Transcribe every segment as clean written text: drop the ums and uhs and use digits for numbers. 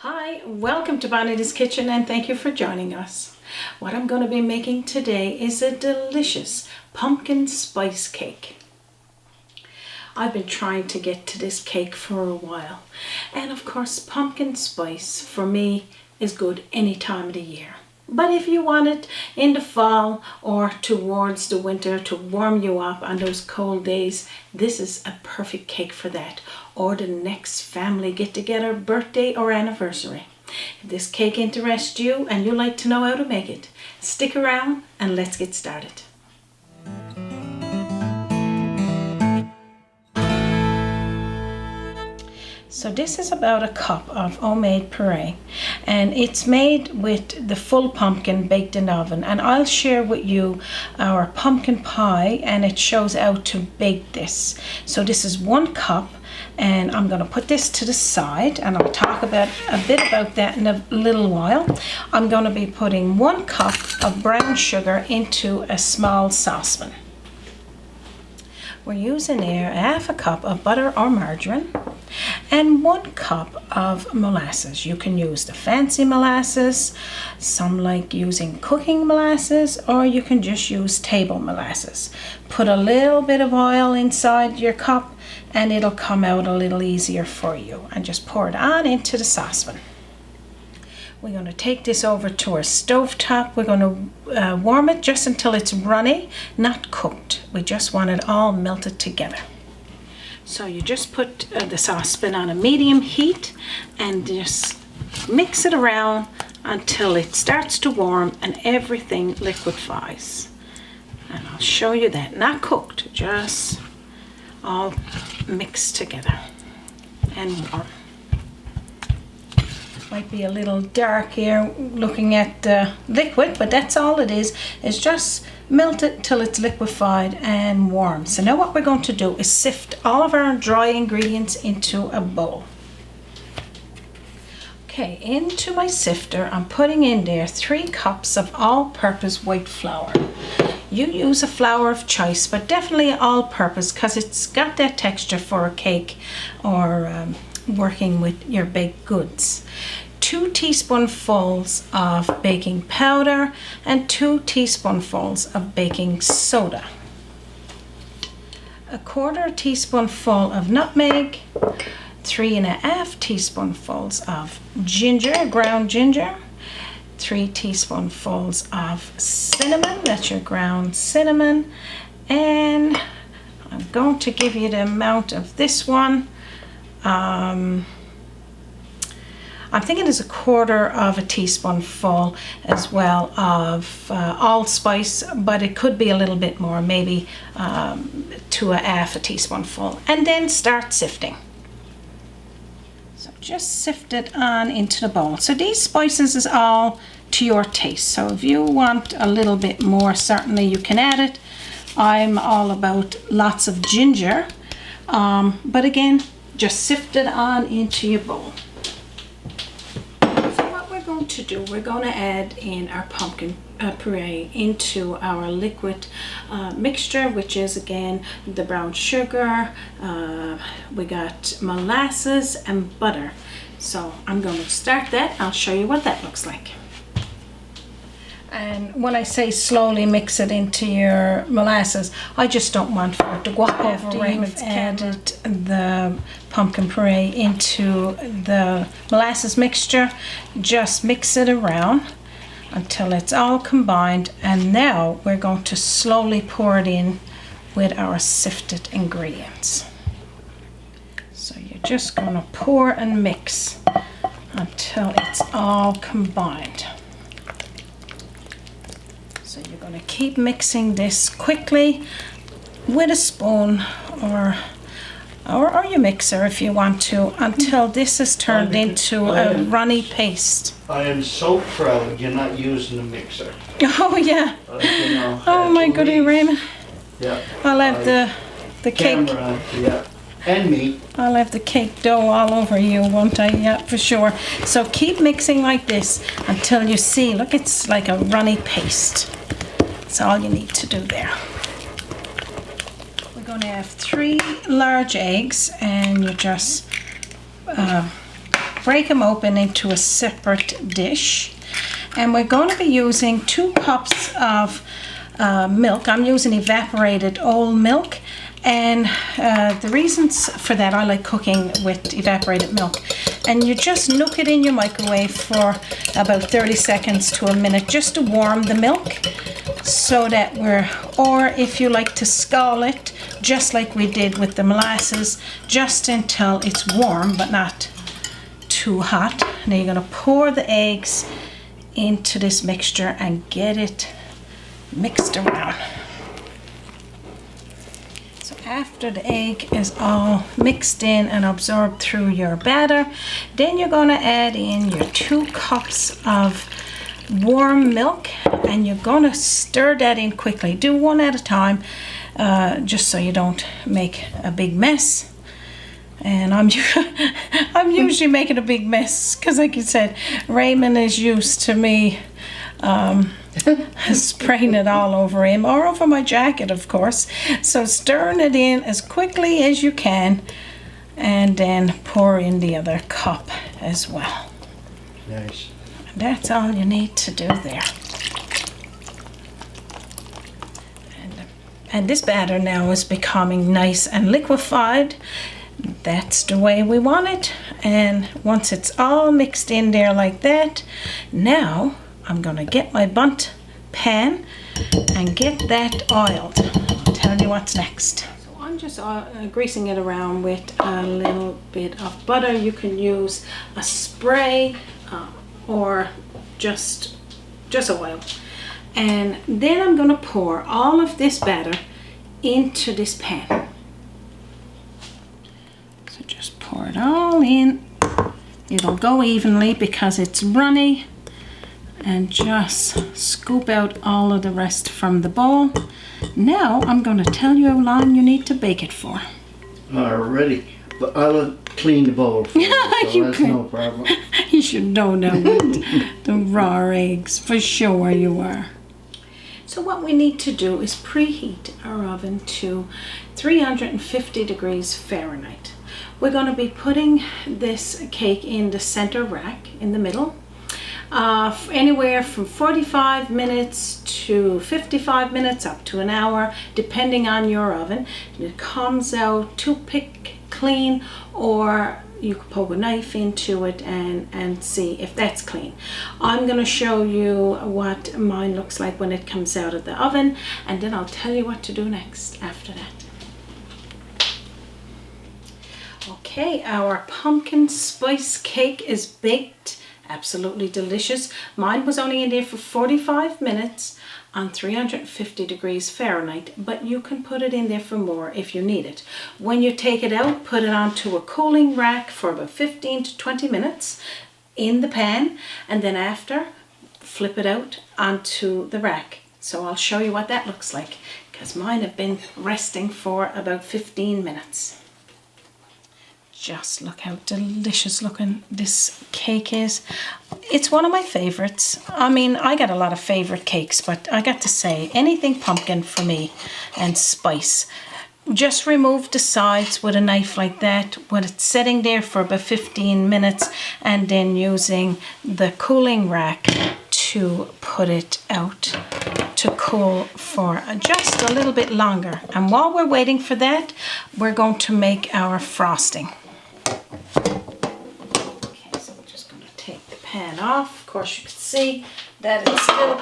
Hi, welcome to Bonita's Kitchen and thank you for joining us. What I'm going to be making today is a delicious pumpkin spice cake. I've been trying to get to this cake for a while, and of course pumpkin spice for me is good any time of the year. But if you want it in the fall or towards the winter to warm you up on those cold days, this is a perfect cake for that. Or the next family get-together, birthday or anniversary. If this cake interests you and you like to know how to make it, stick around and let's get started. So this is about a cup of homemade puree, and it's made with the full pumpkin baked in the oven, and I'll share with you our pumpkin pie and it shows how to bake this. So this is 1 cup, and I'm going to put this to the side and I'll talk about a bit about that in a little while. I'm going to be putting 1 cup of brown sugar into a small saucepan. We're using here 1/2 cup of butter or margarine and 1 cup of molasses. You can use the fancy molasses, some like using cooking molasses, or you can just use table molasses. Put a little bit of oil inside your cup and it'll come out a little easier for you, and just pour it on into the saucepan. We're going to take this over to our stove top. We're going to warm it just until it's runny, not cooked. We just want it all melted together. So you just put the saucepan on a medium heat and just mix it around until it starts to warm and everything liquefies. And I'll show you that, not cooked, just all mixed together and warm. Might be a little dark here looking at the liquid, but that's all it is. It's just melt it till it's liquefied and warm. So now what we're going to do is sift all of our dry ingredients into a bowl. Okay, into my sifter I'm putting in there 3 cups of all-purpose white flour. You use a flour of choice, but definitely all-purpose because it's got that texture for a cake or working with your baked goods. 2 teaspoonfuls of baking powder and 2 teaspoonfuls of baking soda. 1/4 teaspoonful of nutmeg, 3½ teaspoonfuls of ginger, ground ginger, 3 teaspoonfuls of cinnamon, that's your ground cinnamon, and I'm going to give you the amount of this one. I'm thinking it's 1/4 teaspoonful as well of allspice, but it could be a little bit more, maybe to 1/2 teaspoonful, and then start sifting. So just sift it on into the bowl. So these spices is all to your taste. So if you want a little bit more, certainly you can add it. I'm all about lots of ginger, but again, just sift it on into your bowl. To do, we're going to add in our pumpkin puree into our liquid mixture, which is again the brown sugar, we got molasses and butter. So I'm going to start that. I'll show you what that looks like. And when I say slowly mix it into your molasses, I just don't want for it to go over. After you've added the pumpkin puree into the molasses mixture, just mix it around until it's all combined, and now we're going to slowly pour it in with our sifted ingredients. So you're just going to pour and mix until it's all combined. So you're going to keep mixing this quickly with a spoon or your mixer if you want to, until this is turned into a runny paste. I am so proud you're not using a mixer. Oh yeah. You know, oh my goody Raymond. Yeah. I'll have the cake. Camera, yeah. And me. I'll have the cake dough all over you, won't I? Yeah, for sure. So keep mixing like this until you see, look, it's like a runny paste. That's all you need to do there. We're going to have 3 large eggs, and you just break them open into a separate dish. And we're going to be using 2 cups of milk. I'm using evaporated old milk. And the reasons for that, I like cooking with evaporated milk. And you just nook it in your microwave for about 30 seconds to a minute just to warm the milk, so that or if you like to scald it, just like we did with the molasses, just until it's warm but not too hot. Now you're going to pour the eggs into this mixture and get it mixed around. After the egg is all mixed in and absorbed through your batter, then you're going to add in your 2 cups of warm milk, and you're going to stir that in quickly. Do one at a time, just so you don't make a big mess. And I'm usually making a big mess because, like you said, Raymond is used to me spraying it all over him, or over my jacket, of course. So stirring it in as quickly as you can, and then pour in the other cup as well. Nice. That's all you need to do there. And this batter now is becoming nice and liquefied. That's the way we want it. And once it's all mixed in there like that, now I'm going to get my bundt pan and get that oiled. I'll tell you what's next. So I'm just greasing it around with a little bit of butter. You can use a spray or just oil. And then I'm going to pour all of this batter into this pan. So just pour it all in. It'll go evenly because it's runny. And just scoop out all of the rest from the bowl. Now I'm going to tell you how long you need to bake it for. Alrighty, but I'll clean the bowl for you, so that's no problem. You should know now with the raw eggs, for sure you are. So what we need to do is preheat our oven to 350 degrees Fahrenheit. We're going to be putting this cake in the center rack in the middle. Anywhere from 45 minutes to 55 minutes up to an hour, depending on your oven. And it comes out toothpick clean, or you can poke a knife into it and see if that's clean. I'm going to show you what mine looks like when it comes out of the oven, and then I'll tell you what to do next after that. Okay, our pumpkin spice cake is baked. Absolutely delicious. Mine was only in there for 45 minutes on 350 degrees Fahrenheit, but you can put it in there for more if you need it. When you take it out, put it onto a cooling rack for about 15 to 20 minutes in the pan, and then after, flip it out onto the rack. So I'll show you what that looks like, because mine have been resting for about 15 minutes. Just look how delicious looking this cake is. It's one of my favorites. I mean, I got a lot of favorite cakes, but I got to say, anything pumpkin for me and spice. Just remove the sides with a knife like that when it's sitting there for about 15 minutes, and then using the cooling rack to put it out to cool for just a little bit longer. And while we're waiting for that, we're going to make our frosting. Okay, so we're just going to take the pan off. Of course, you can see that it's still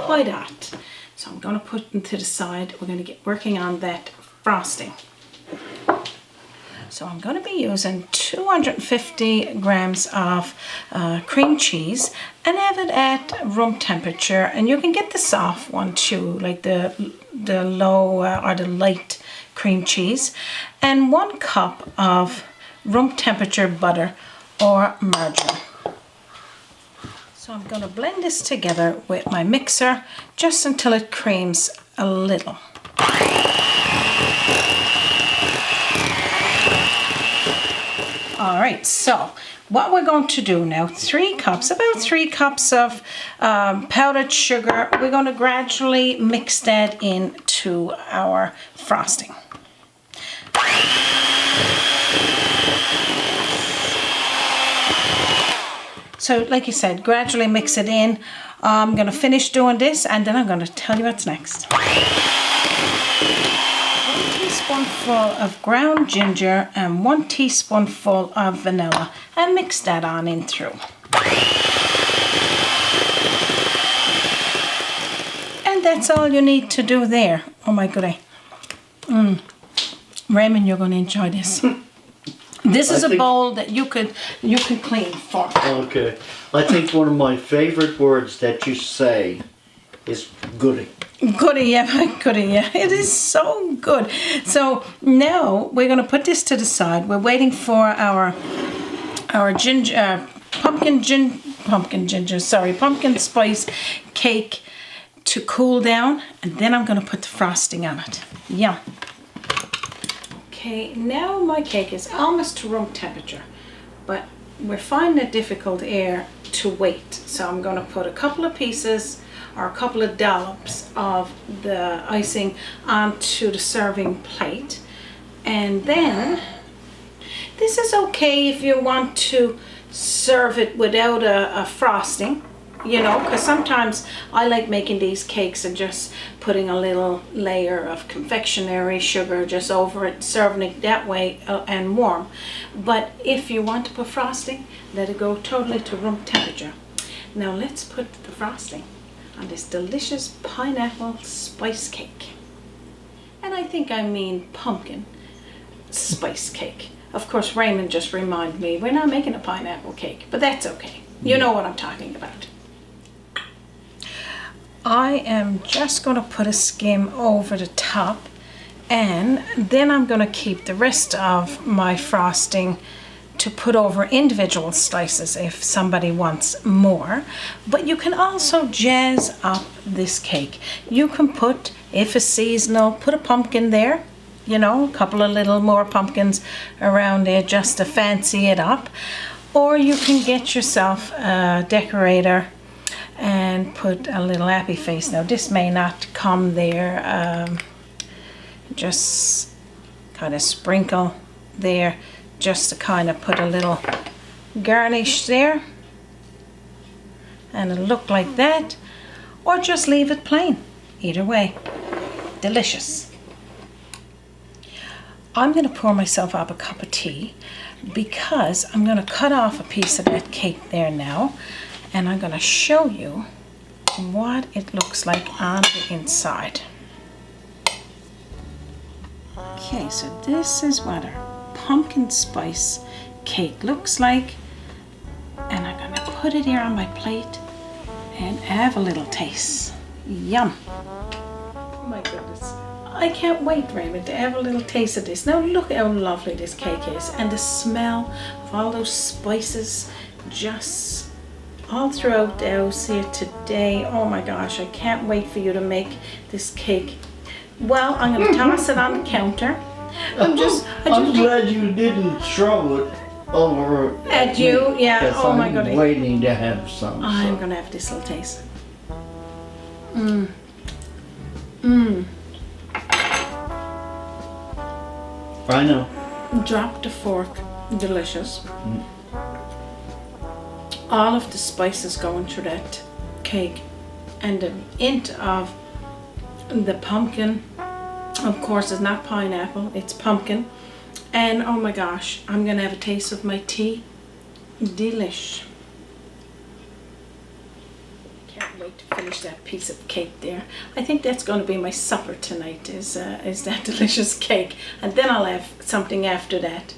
quite hot. So I'm going to put it to the side. We're going to get working on that frosting. So I'm going to be using 250 grams of cream cheese, and have it at room temperature. And you can get the soft one too, like the low or the light cream cheese, and 1 cup of room temperature butter or margarine. So I'm going to blend this together with my mixer just until it creams a little. All right, so what we're going to do now, 3 cups, about 3 cups of powdered sugar. We're going to gradually mix that into our frosting. So like you said, gradually mix it in. I'm going to finish doing this and then I'm going to tell you what's next. 1 teaspoonful of ground ginger and 1 teaspoonful of vanilla, and mix that on in through. And that's all you need to do there. Oh my goodness. Raymond, you're going to enjoy this. This is a bowl that you could clean for. Okay. I think one of my favorite words that you say is goody. Goody, yeah, goody, yeah. It is so good. So now we're going to put this to the side. We're waiting for our ginger, pumpkin spice cake to cool down, and then I'm going to put the frosting on it. Yum. Okay, now my cake is almost to room temperature, but we're finding it difficult here to wait. So I'm going to put a couple of pieces or a couple of dollops of the icing onto the serving plate. And then, this is okay if you want to serve it without a frosting. You know, because sometimes I like making these cakes and just putting a little layer of confectionery sugar just over it, serving it that way and warm. But if you want to put frosting, let it go totally to room temperature. Now let's put the frosting on this delicious pineapple spice cake. And I think I mean pumpkin spice cake. Of course, Raymond just reminded me we're not making a pineapple cake, but that's okay. You know what I'm talking about. I am just going to put a skim over the top, and then I'm going to keep the rest of my frosting to put over individual slices if somebody wants more. But you can also jazz up this cake. You can put, if it's seasonal, put a pumpkin there, you know, a couple of little more pumpkins around there just to fancy it up. Or you can get yourself a decorator and put a little happy face. Now this may not come there, just kind of sprinkle there just to kind of put a little garnish there, and it'll look like that, or just leave it plain. Either way, delicious. I'm going to pour myself up a cup of tea because I'm going to cut off a piece of that cake there now. And I'm going to show you what it looks like on the inside. Okay, so this is what our pumpkin spice cake looks like. And I'm going to put it here on my plate and have a little taste. Yum. Oh my goodness. I can't wait, Raymond, to have a little taste of this. Now look how lovely this cake is. And the smell of all those spices just all throughout the house here today. Oh my gosh, I can't wait for you to make this cake. Well, I'm going to toss it on the counter. I'm glad you didn't throw it over at you. Yeah, oh my goodness. I'm waiting to have some. I'm going to have this little taste. I know. Drop the fork. Delicious. All of the spices going through that cake, and the hint of the pumpkin, of course, is not pineapple, it's pumpkin. And oh my gosh, I'm gonna have a taste of my tea. Delish. Can't wait to finish that piece of cake there. I think that's going to be my supper tonight, is that delicious cake, and then I'll have something after that.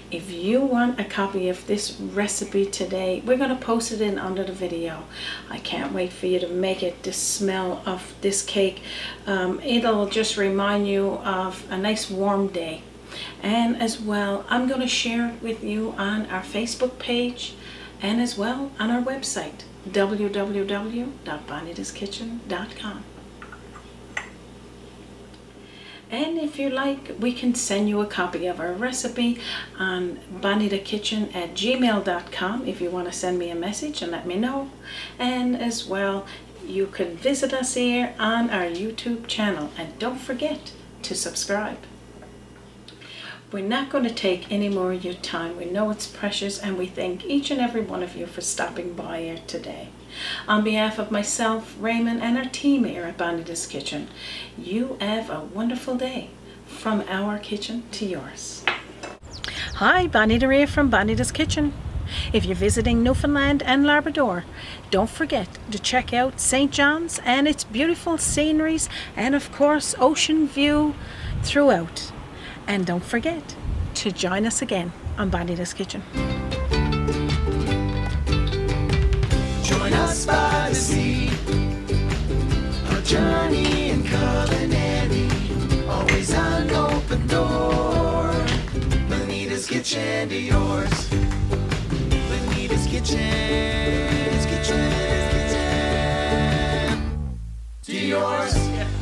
If you want a copy of this recipe today, we're going to post it in under the video. I can't wait for you to make it. The smell of this cake, it'll just remind you of a nice warm day. And as well, I'm going to share it with you on our Facebook page and as well on our website, www.bonitaskitchen.com. And if you like, we can send you a copy of our recipe on bonitakitchen@gmail.com if you want to send me a message and let me know. And as well, you can visit us here on our YouTube channel. And don't forget to subscribe. We're not going to take any more of your time. We know it's precious, and we thank each and every one of you for stopping by here today. On behalf of myself, Raymond, and our team here at Bonita's Kitchen, you have a wonderful day. From our kitchen to yours. Hi, Bonita here from Bonita's Kitchen. If you're visiting Newfoundland and Labrador, don't forget to check out St. John's and its beautiful sceneries and of course ocean view throughout. And don't forget to join us again on Bonita's Kitchen. Join us by the sea, a journey in culinary, always an open door. Bonita's Kitchen to yours. Bonita's Kitchen, to yours.